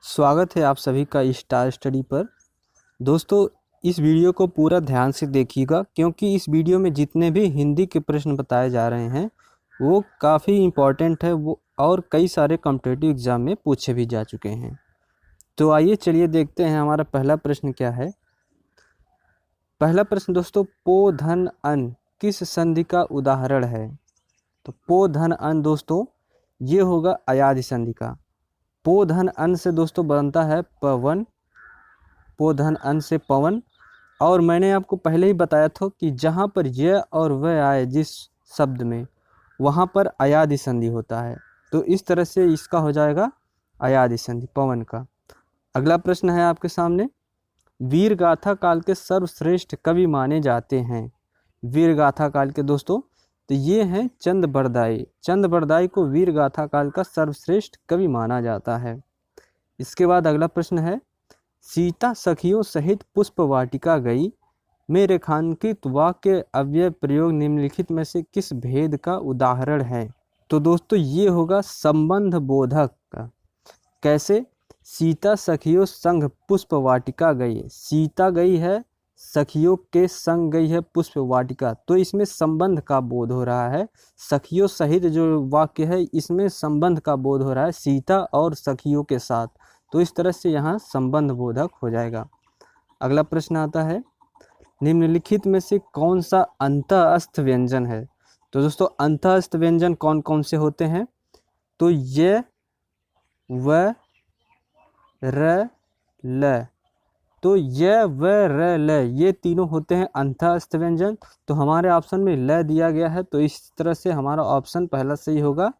स्वागत है आप सभी का स्टार स्टडी पर। दोस्तों, इस वीडियो को पूरा ध्यान से देखिएगा क्योंकि इस वीडियो में जितने भी हिंदी के प्रश्न बताए जा रहे हैं वो काफ़ी इम्पोर्टेंट है वो और कई सारे कॉम्पिटिटिव एग्ज़ाम में पूछे भी जा चुके हैं। तो आइए चलिए देखते हैं हमारा पहला प्रश्न क्या है। पहला प्रश्न दोस्तों, पो धन अन किस संधि का उदाहरण है? तो पो धन अन दोस्तों ये होगा अयादि संधि का। पो धन अन से दोस्तों बनता है पवन, पो धन अन से पवन। और मैंने आपको पहले ही बताया था कि जहाँ पर यह और वह आए जिस शब्द में, वहाँ पर अयादि संधि होता है। तो इस तरह से इसका हो जाएगा अयादि संधि पवन का। अगला प्रश्न है आपके सामने, वीर गाथा काल के सर्वश्रेष्ठ कवि माने जाते हैं। वीर गाथा काल के दोस्तों तो ये हैं चंद बरदाई। चंद बरदाई को वीर गाथा काल का सर्वश्रेष्ठ कवि माना जाता है। इसके बाद अगला प्रश्न है, सीता सखियों सहित पुष्प वाटिका गई में रेखांकित वाक्य अव्यय प्रयोग निम्नलिखित में से किस भेद का उदाहरण है? तो दोस्तों ये होगा संबंध बोधक का। कैसे? सीता सखियों संग पुष्प वाटिका गई, सीता गई है सखियों के संग गई है पुष्प वाटिका, तो इसमें संबंध का बोध हो रहा है। सखियों सहित जो वाक्य है इसमें संबंध का बोध हो रहा है सीता और सखियों के साथ, तो इस तरह से यहाँ संबंध बोधक हो जाएगा। अगला प्रश्न आता है, निम्नलिखित में से कौन सा अंतःस्थ व्यंजन है? तो दोस्तों अंतःस्थ व्यंजन कौन कौन से होते हैं? तो ये व र ल, तो य व र ल ये तीनों होते हैं अंतःस्थ व्यंजन। तो हमारे ऑप्शन में ल दिया गया है, तो इस तरह से हमारा ऑप्शन पहला सही होगा,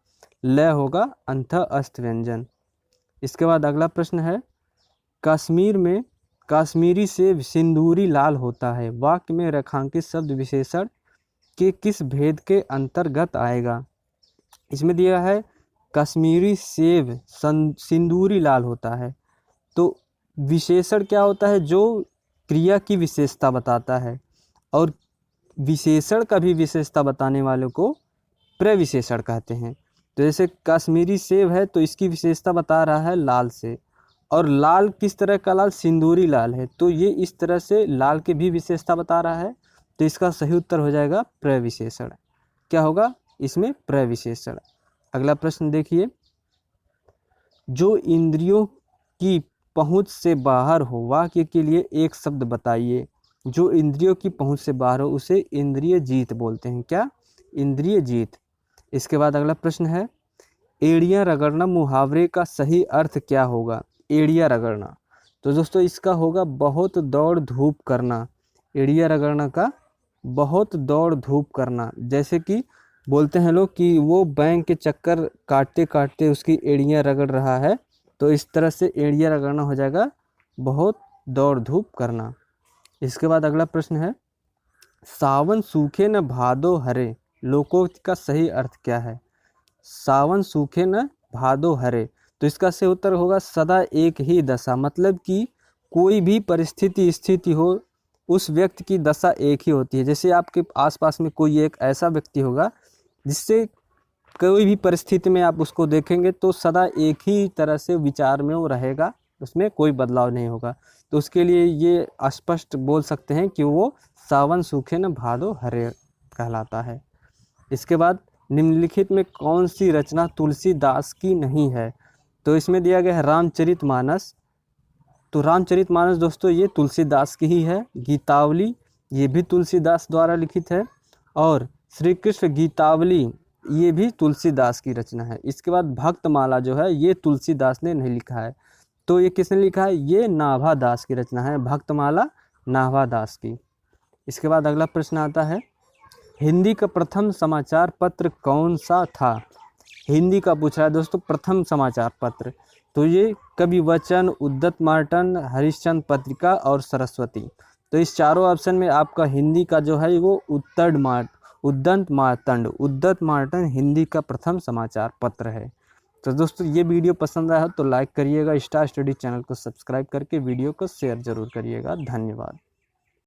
ल होगा अंतःस्थ व्यंजन। इसके बाद अगला प्रश्न है, कश्मीर में काश्मीरी सेब सिंदूरी लाल होता है, वाक्य में रेखांकित शब्द विशेषण के किस भेद के अंतर्गत आएगा? इसमें दिया है कश्मीरी सेब सिंदूरी लाल होता है, तो विशेषण क्या होता है? जो क्रिया की विशेषता बताता है, और विशेषण का भी विशेषता बताने वालों को प्रविशेषण कहते हैं। तो जैसे कश्मीरी सेब है तो इसकी विशेषता बता रहा है लाल से, और लाल किस तरह का लाल? सिंदूरी लाल है, तो ये इस तरह से लाल की भी विशेषता बता रहा है। तो इसका सही उत्तर हो जाएगा प्रविशेषण। क्या होगा इसमें? प्रविशेषण। अगला प्रश्न देखिए, जो इंद्रियों की पहुंच से बाहर हो, वाक्य के लिए एक शब्द बताइए। जो इंद्रियों की पहुंच से बाहर हो उसे इंद्रिय जीत बोलते हैं। क्या? इंद्रिय जीत। इसके बाद अगला प्रश्न है, एड़ियाँ रगड़ना मुहावरे का सही अर्थ क्या होगा? एड़ियाँ रगड़ना, तो दोस्तों इसका होगा बहुत दौड़ धूप करना। एड़ियाँ रगड़ना का बहुत दौड़ धूप करना, जैसे कि बोलते हैं लोग कि वो बैंक के चक्कर काटते काटते उसकी एड़ियाँ रगड़ रहा है, तो इस तरह से एड़ियाँ रगड़ना हो जाएगा बहुत दौड़ धूप करना। इसके बाद अगला प्रश्न है, सावन सूखे न भादो हरे लोकोक्त का सही अर्थ क्या है? सावन सूखे न भादो हरे, तो इसका सही उत्तर होगा सदा एक ही दशा, मतलब कि कोई भी परिस्थिति स्थिति हो उस व्यक्ति की दशा एक ही होती है। जैसे आपके आसपास में कोई एक ऐसा व्यक्ति होगा जिससे कोई भी परिस्थिति में आप उसको देखेंगे तो सदा एक ही तरह से विचार में वो रहेगा, उसमें कोई बदलाव नहीं होगा। तो उसके लिए ये स्पष्ट बोल सकते हैं कि वो सावन सूखे न भादो हरे कहलाता है। इसके बाद निम्नलिखित में कौन सी रचना तुलसीदास की नहीं है? तो इसमें दिया गया है रामचरितमानस, तो रामचरितमानस दोस्तों ये तुलसीदास की ही है। गीतावली ये भी तुलसीदास द्वारा लिखित है, और श्री कृष्ण गीतावली ये भी तुलसीदास की रचना है। इसके बाद भक्तमाला जो है ये तुलसीदास ने नहीं लिखा है, तो ये किसने लिखा है? ये नाभादास की रचना है, भक्तमाला नाभादास की। इसके बाद अगला प्रश्न आता है, हिंदी का प्रथम समाचार पत्र कौन सा था? हिंदी का पूछा है दोस्तों प्रथम समाचार पत्र, तो ये कवि वचन, उद्यत मार्तंड, हरिश्चंद्र पत्रिका और सरस्वती। तो इस चारों ऑप्शन में आपका हिंदी का जो है वो उद्यत मार्तंड हिंदी का प्रथम समाचार पत्र है। तो दोस्तों ये वीडियो पसंद आया हो तो लाइक करिएगा, स्टार स्टडी चैनल को सब्सक्राइब करके वीडियो को शेयर जरूर करिएगा। धन्यवाद।